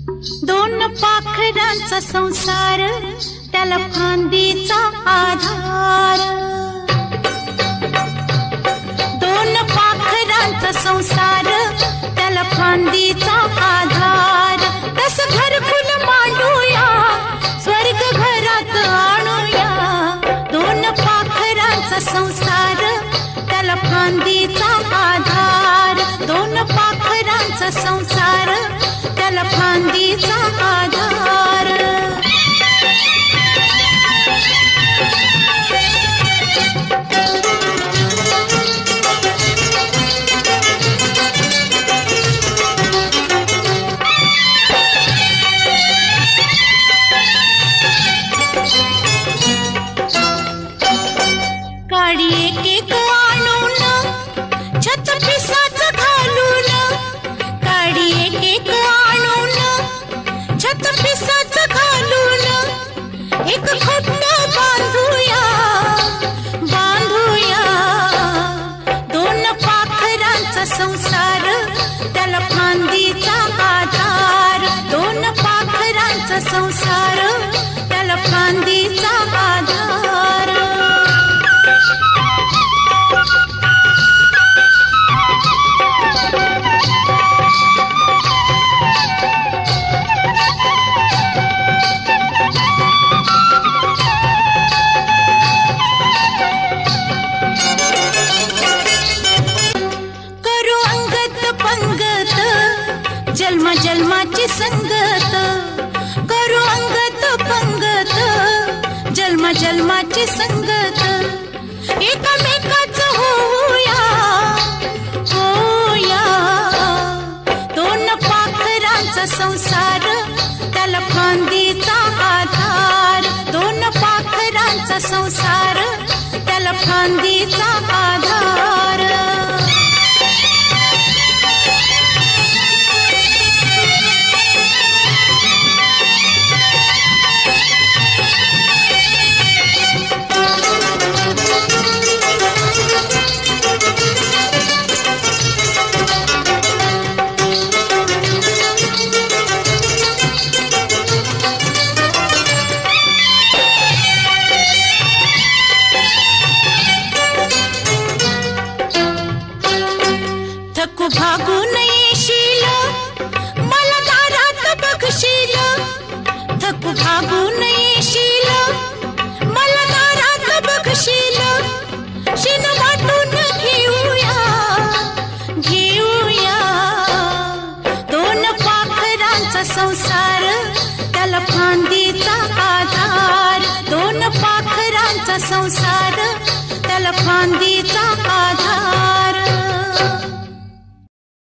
दोन पाखरांचा संसार, त्याला फांदीचा आधार. दोन पाखरांचा संसार, त्याला फांदीचा आधार. तस घरकुल मांडूया, स्वर्ग घरात आणूया. दोन पाखरांचा संसार, त्याला फांदीचा आधार. दोन पाखरांचा संसार, त्याला फांदीचा आधार. काडी एक एक आणून, छत पिसाच घालून. काडी एक एक आणून, छत पिसाच घालून. एक खोट बांधूया, बांधूया. दोन पाखरांचा संसार, त्याला फांदीचा आधार. दोन पाखरांचा संसार, त्याला फांदीचा आधार. जन्म जन्माची संगत, करू अंगत पंगत. जन्म जन्माची संगत, एकमेकाच होऊया, होऊया. दोन पाखरांचा संसार, त्याला फांदीचा आधार. दोन पाखरांचा संसार, त्याला फांदीचा आधार. थकू भागू येशील, मला दारात बघशील. थकू भागू येशील, मला दारात बघशील. शिन वाटून घेऊया, घेऊया. दोन पाखरांचा संसार, त्याला फांदीचा आधार. दोन पाखरांचा संसार, त्याला फांदीचा